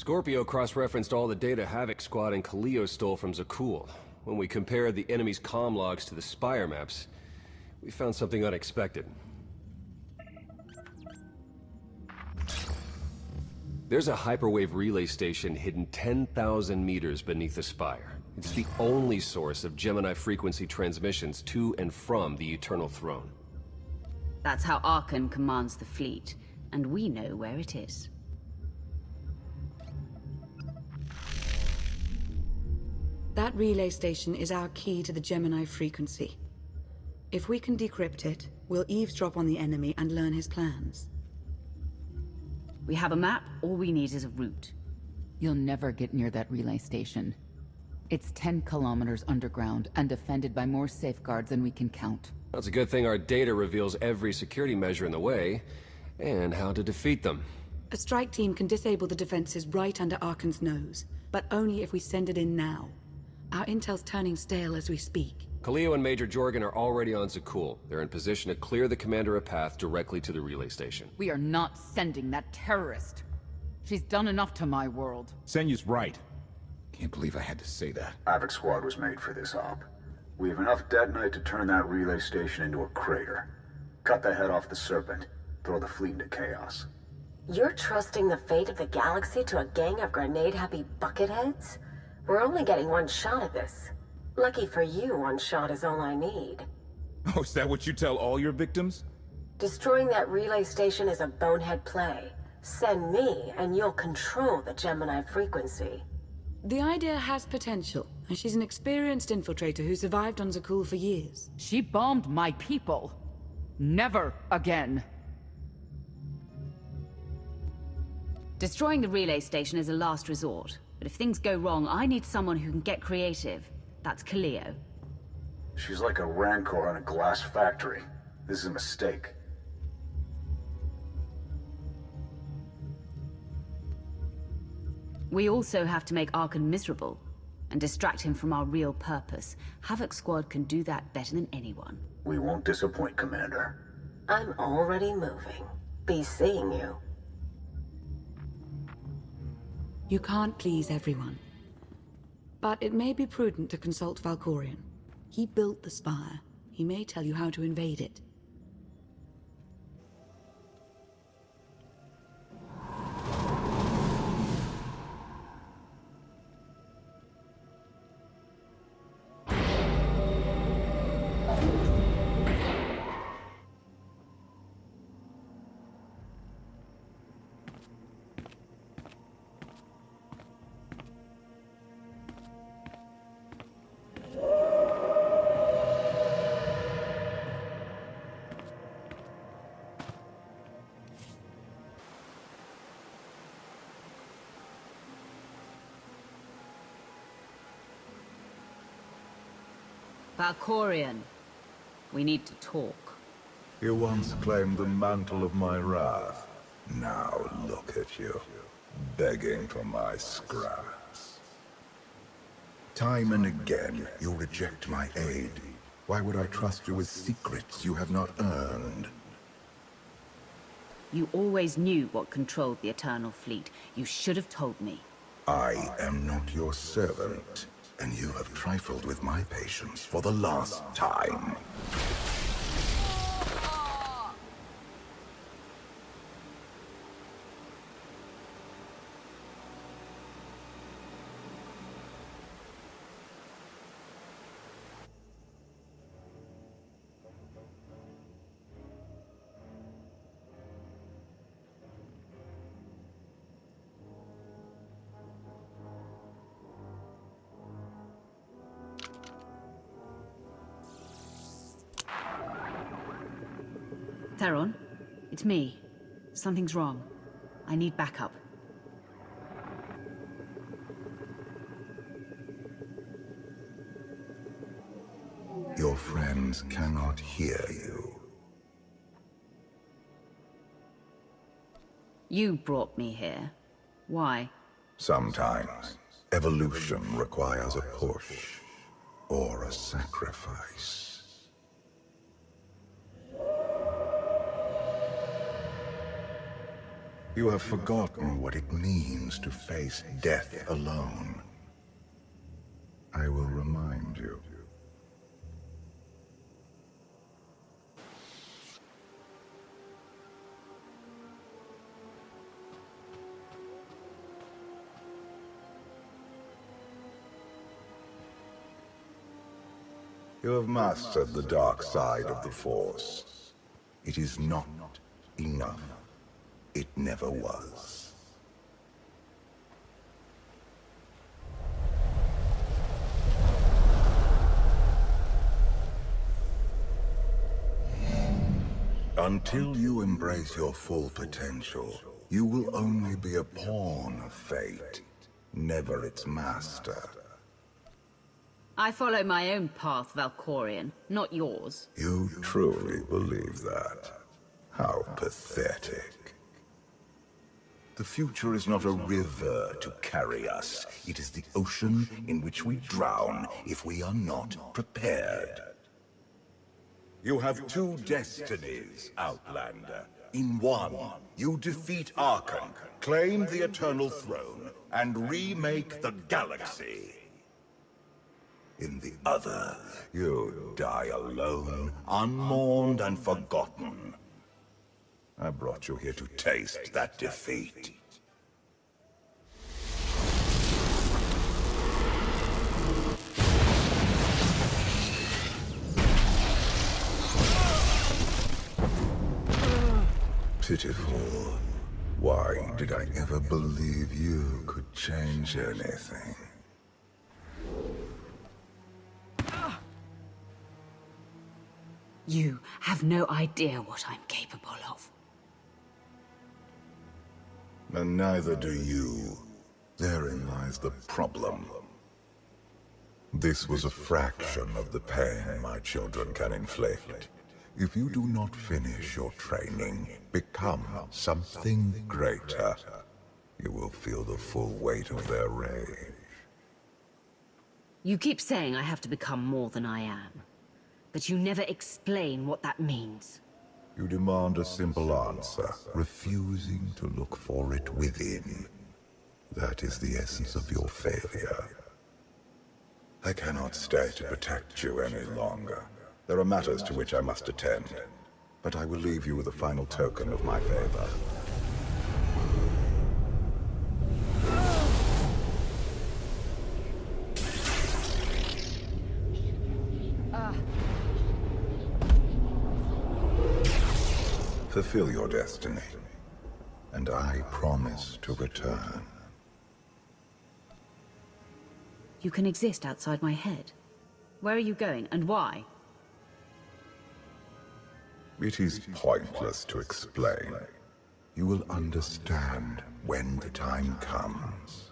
Scorpio cross-referenced all the data Havoc Squad and Kaleo stole from Zakuul. When we compared the enemy's comm logs to the Spire maps, we found something unexpected. There's a hyperwave relay station hidden 10,000 meters beneath the Spire. It's the only source of Gemini frequency transmissions to and from the Eternal Throne. That's how Archon commands the fleet, and we know where it is. That relay station is our key to the Gemini frequency. If we can decrypt it, we'll eavesdrop on the enemy and learn his plans. We have a map, all we need is a route. You'll never get near that relay station. It's 10 kilometers underground and defended by more safeguards than we can count. That's a good thing our data reveals every security measure in the way, and how to defeat them. A strike team can disable the defenses right under Archon's nose, but only if we send it in now. Our intel's turning stale as we speak. Kaleo and Major Jorgen are already on Zakuul. They're in position to clear the commander a path directly to the relay station. We are not sending that terrorist. She's done enough to my world. Senyu's right. Can't believe I had to say that. Havoc Squad was made for this op. We have enough detonite to turn that relay station into a crater. Cut the head off the Serpent. Throw the fleet into chaos. You're trusting the fate of the galaxy to a gang of grenade-happy bucketheads? We're only getting one shot at this. Lucky for you, one shot is all I need. Oh, is that what you tell all your victims? Destroying that relay station is a bonehead play. Send me, and you'll control the Gemini frequency. The idea has potential, and she's an experienced infiltrator who survived on Zakuul for years. She bombed my people. Never again. Destroying the relay station is a last resort. But if things go wrong, I need someone who can get creative. That's Kaleo. She's like a rancor in a glass factory. This is a mistake. We also have to make Archon miserable, and distract him from our real purpose. Havoc Squad can do that better than anyone. We won't disappoint, Commander. I'm already moving. Be seeing you. You can't please everyone. But it may be prudent to consult Valkorion. He built the Spire. He may tell you how to invade it. Valkorion, we need to talk. You once claimed the mantle of my wrath. Now look at you, begging for my scraps. Time and again, you reject my aid. Why would I trust you with secrets you have not earned? You always knew what controlled the Eternal Fleet. You should have told me. I am not your servant, and you have trifled with my patience for the last time. Theron, it's me. Something's wrong. I need backup. Your friends cannot hear you. You brought me here. Why? Sometimes, evolution requires a push, or a sacrifice. You have forgotten what it means to face death alone. I will remind you. You have mastered the dark side of the Force. It is not enough. It never was. Until you embrace your full potential, you will only be a pawn of fate, never its master. I follow my own path, Valkorion, not yours. You truly believe that? How pathetic. The future is not a river to carry us. It is the ocean in which we drown if we are not prepared. You have two destinies, Outlander. In one, you defeat Archon, claim the Eternal Throne, and remake the galaxy. In the other, you die alone, unmourned and forgotten. I brought you here to taste that defeat. Pitiful. Why did I ever believe you could change anything? You have no idea what I'm capable of. And neither do you. Therein lies the problem. This was a fraction of the pain my children can inflict. If you do not finish your training, become something greater, you will feel the full weight of their rage. You keep saying I have to become more than I am, but you never explain what that means. You demand a simple answer, refusing to look for it within. That is the essence of your failure. I cannot stay to protect you any longer. There are matters to which I must attend, but I will leave you with a final token of my favor. Fulfill your destiny, and I promise to return. You can exist outside my head. Where are you going, and why? It is pointless to explain. You will understand when the time comes.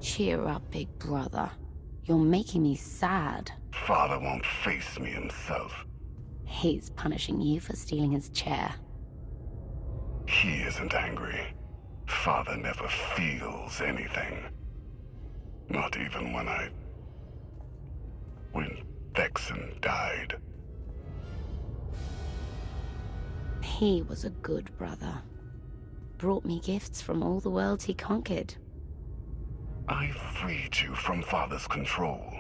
Cheer up, big brother. You're making me sad. Father won't face me himself. He's punishing you for stealing his chair. He isn't angry. Father never feels anything. Not even when Vexen died. He was a good brother. Brought me gifts from all the worlds he conquered. I freed you from Father's control.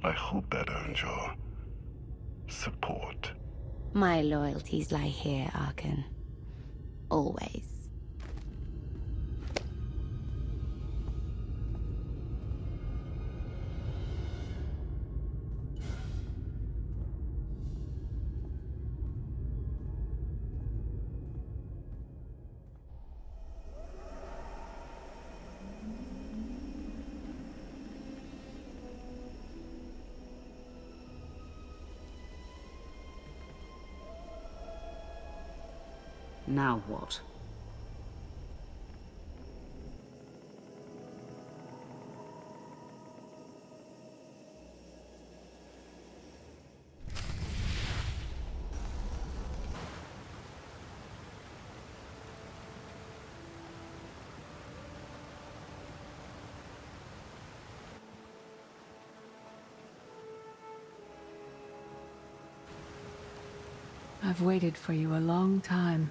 I hope that earned your support. My loyalties lie here, Archon. Always. Now what? I've waited for you a long time.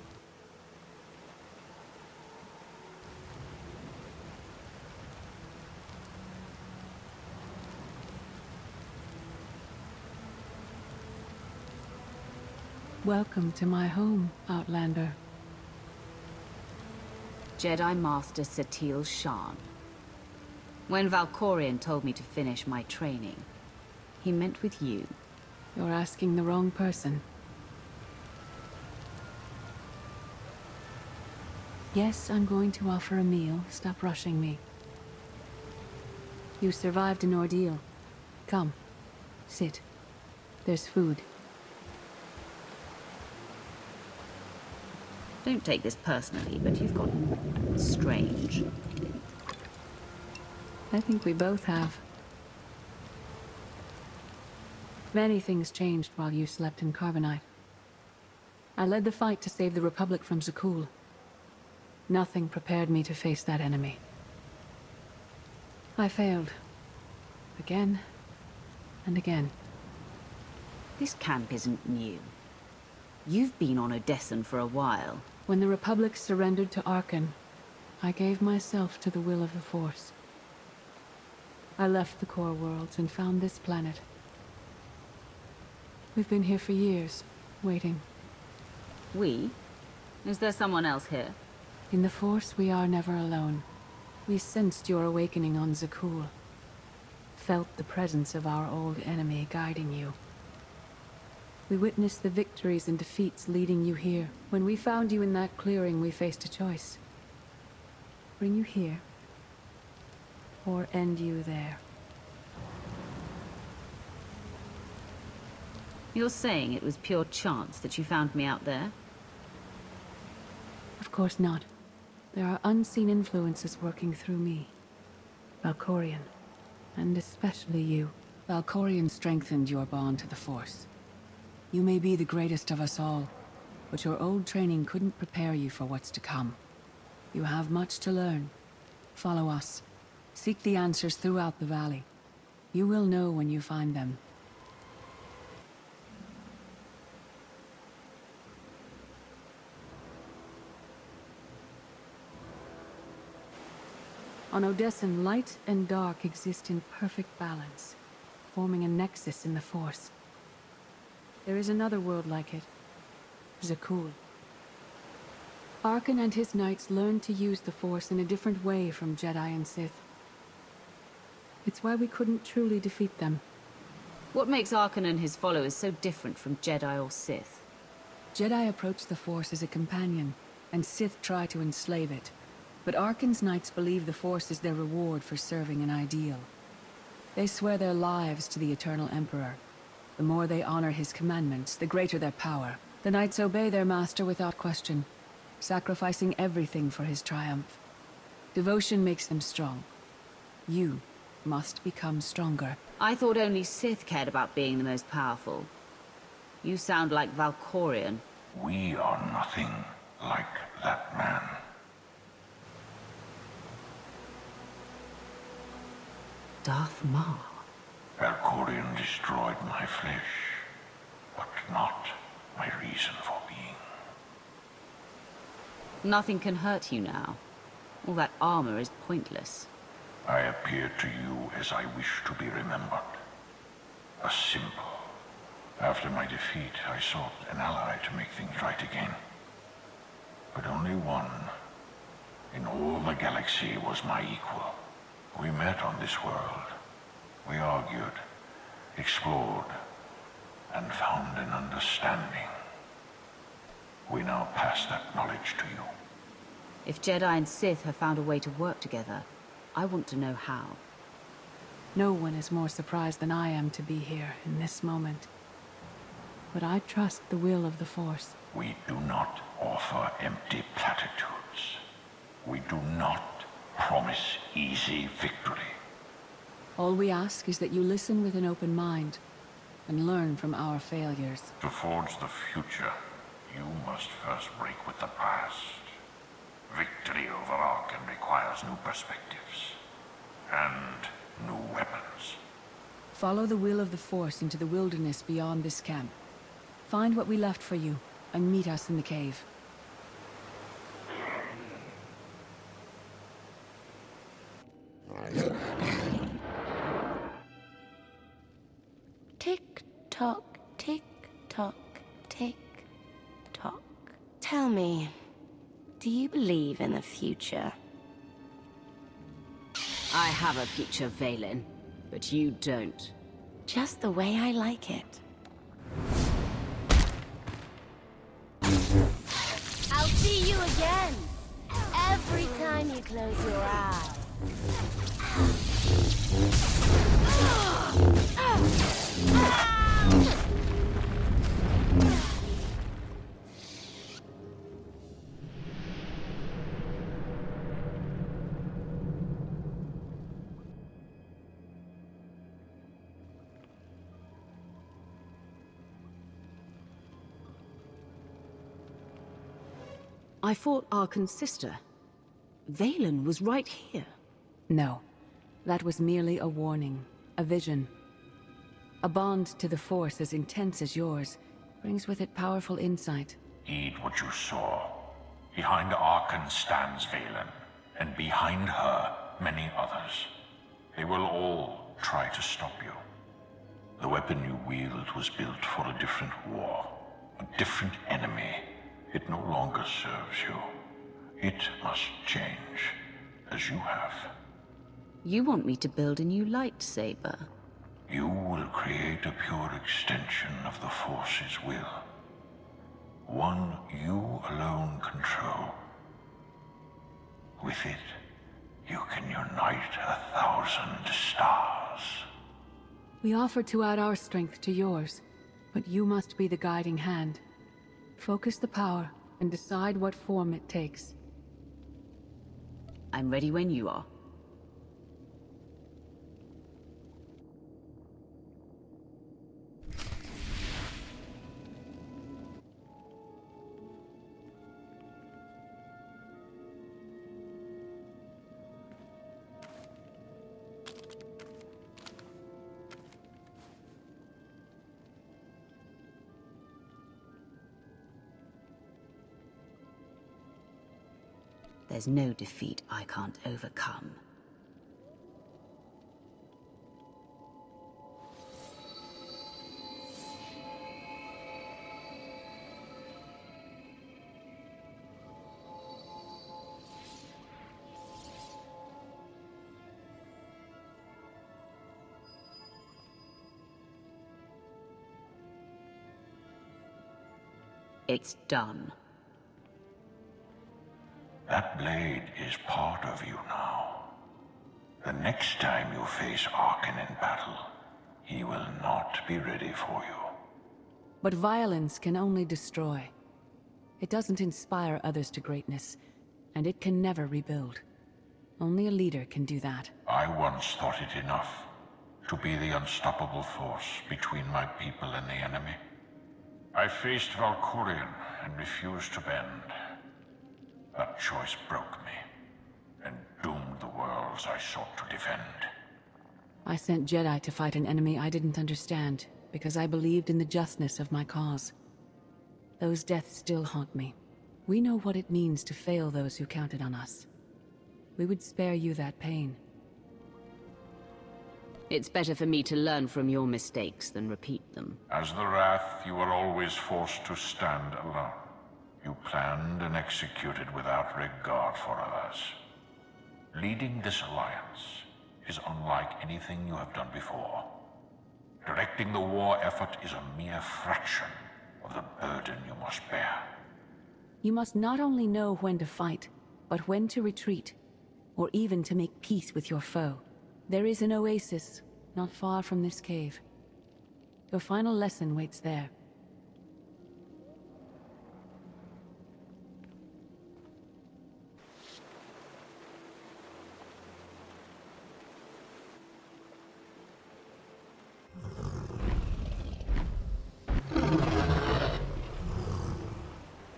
Welcome to my home, Outlander. Jedi Master Satil Shan. When Valkorion told me to finish my training, he meant with you. You're asking the wrong person. Yes, I'm going to offer a meal. Stop rushing me. You survived an ordeal. Come, sit. There's food. Don't take this personally, but you've gotten strange. I think we both have. Many things changed while you slept in Carbonite. I led the fight to save the Republic from Zakuul. Nothing prepared me to face that enemy. I failed. Again and again. This camp isn't new. You've been on Odessen for a while. When the Republic surrendered to Arkan, I gave myself to the will of the Force. I left the core worlds and found this planet. We've been here for years, waiting. We? Is there someone else here? In the Force, we are never alone. We sensed your awakening on Zakuul. Felt the presence of our old enemy guiding you. We witnessed the victories and defeats leading you here. When we found you in that clearing, we faced a choice. Bring you here, or end you there. You're saying it was pure chance that you found me out there? Of course not. There are unseen influences working through me. Valkorion, and especially you. Valkorion strengthened your bond to the Force. You may be the greatest of us all, but your old training couldn't prepare you for what's to come. You have much to learn. Follow us. Seek the answers throughout the valley. You will know when you find them. On Odessen, light and dark exist in perfect balance, forming a nexus in the Force. There is another world like it, Zakuul. Arkan and his knights learned to use the Force in a different way from Jedi and Sith. It's why we couldn't truly defeat them. What makes Arkan and his followers so different from Jedi or Sith? Jedi approach the Force as a companion, and Sith try to enslave it. But Arkan's knights believe the Force is their reward for serving an ideal. They swear their lives to the Eternal Emperor. The more they honor his commandments, the greater their power. The knights obey their master without question, sacrificing everything for his triumph. Devotion makes them strong. You must become stronger. I thought only Sith cared about being the most powerful. You sound like Valkorion. We are nothing like that man. Darth Maul. Valkorion destroyed my flesh, but not my reason for being. Nothing can hurt you now. All that armor is pointless. I appear to you as I wish to be remembered. A symbol. After my defeat, I sought an ally to make things right again. But only one in all the galaxy was my equal. We met on this world. We argued, explored, and found an understanding. We now pass that knowledge to you. If Jedi and Sith have found a way to work together, I want to know how. No one is more surprised than I am to be here in this moment. but I trust the will of the Force. We do not offer empty platitudes. We do not promise easy victory. All we ask is that you listen with an open mind and learn from our failures. To forge the future, you must first break with the past. Victory over Arkham requires new perspectives and new weapons. Follow the will of the Force into the wilderness beyond this camp. Find what we left for you, and meet us in the cave. Tick-tock, tick-tock, tick-tock. Tell me, do you believe in the future? I have a future, Valen, but you don't. Just the way I like it. I'll see you again. Every time you close your eyes. I fought Arkan's sister. Valen was right here. No, that was merely a warning, a vision. A bond to the Force as intense as yours brings with it powerful insight. Heed what you saw. Behind Arkan stands Valen, and behind her, many others. They will all try to stop you. The weapon you wield was built for a different war, a different enemy. It no longer serves you. It must change, as you have. You want me to build a new lightsaber? You will create a pure extension of the Force's will. One you alone control. With it, you can unite 1,000 stars. We offer to add our strength to yours, but you must be the guiding hand. Focus the power and decide what form it takes. I'm ready when you are. There's no defeat I can't overcome. It's done. That blade is part of you now. The next time you face Arkan in battle, he will not be ready for you. But violence can only destroy. It doesn't inspire others to greatness, and it can never rebuild. Only a leader can do that. I once thought it enough to be the unstoppable force between my people and the enemy. I faced Valkyrian and refused to bend. That choice broke me, and doomed the worlds I sought to defend. I sent Jedi to fight an enemy I didn't understand, because I believed in the justness of my cause. Those deaths still haunt me. We know what it means to fail those who counted on us. We would spare you that pain. It's better for me to learn from your mistakes than repeat them. As the Wrath, you are always forced to stand alone. You planned and executed without regard for others. Leading this alliance is unlike anything you have done before. Directing the war effort is a mere fraction of the burden you must bear. You must not only know when to fight, but when to retreat, or even to make peace with your foe. There is an oasis not far from this cave. Your final lesson waits there.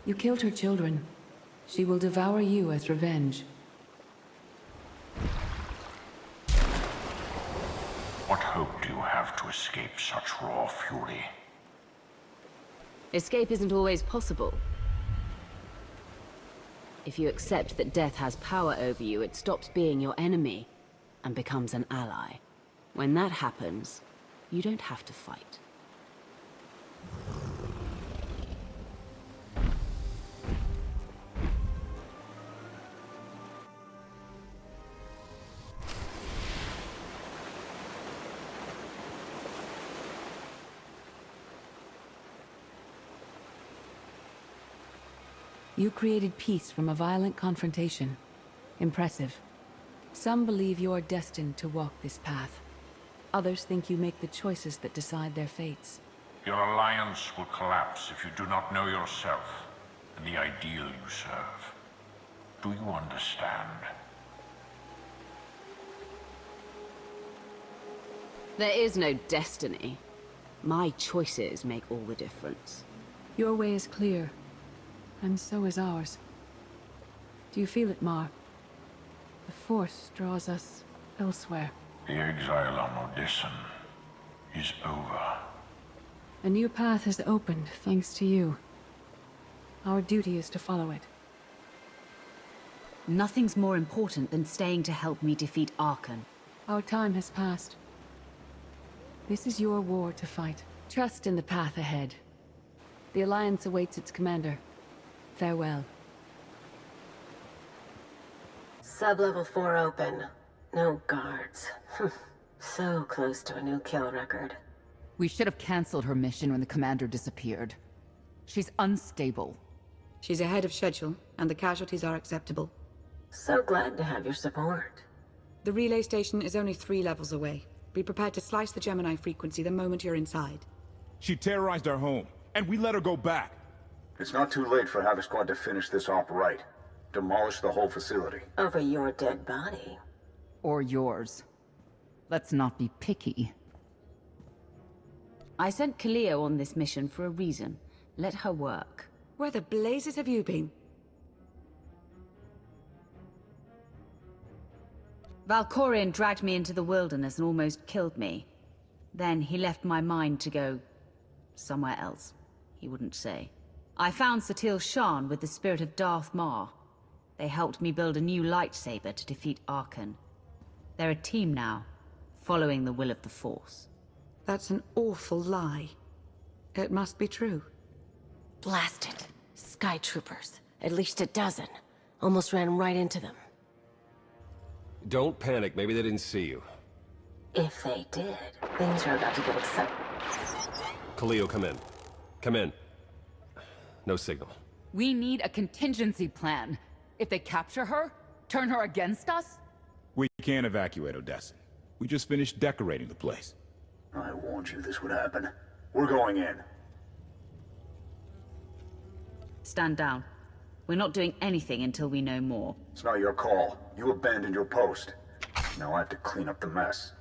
You killed her children. She will devour you as revenge. What hope do you have to escape such raw fury? Escape isn't always possible. If you accept that death has power over you, it stops being your enemy and becomes an ally. When that happens, you don't have to fight. You created peace from a violent confrontation. Impressive. Some believe you're destined to walk this path. Others think you make the choices that decide their fates. Your alliance will collapse if you do not know yourself and the ideal you serve. Do you understand? There is no destiny. My choices make all the difference. Your way is clear, and so is ours. Do you feel it, Mar? The Force draws us elsewhere. The exile on Odysseum is over. A new path has opened, thanks to you. Our duty is to follow it. Nothing's more important than staying to help me defeat Archon. Our time has passed. This is your war to fight. Trust in the path ahead. The Alliance awaits its commander. Farewell. Sub-level 4 open. No guards. So close to a new kill record. We should have cancelled her mission when the commander disappeared. She's unstable. She's ahead of schedule, and the casualties are acceptable. So glad to have your support. The relay station is only 3 levels away. Be prepared to slice the Gemini frequency the moment you're inside. She terrorized our home, and we let her go back. It's not too late for Havoc Squad to finish this op right. Demolish the whole facility. Over your dead body. Or yours. Let's not be picky. I sent Kaleo on this mission for a reason. Let her work. Where the blazes have you been? Valkorion dragged me into the wilderness and almost killed me. Then he left my mind to go somewhere else. He wouldn't say. I found Satil Shan with the spirit of Darth Mar. They helped me build a new lightsaber to defeat Archon. They're a team now, following the will of the Force. That's an awful lie. It must be true. Blast it. Sky troopers. At least a dozen. Almost ran right into them. Don't panic, maybe they didn't see you. If they did, things are about to get exciting. Kaleo, come in. Come in. No signal. We need a contingency plan. If they capture her, turn her against us? We can't evacuate Odessa. We just finished decorating the place. I warned you this would happen. We're going in. Stand down. We're not doing anything until we know more. It's not your call. You abandoned your post. Now I have to clean up the mess.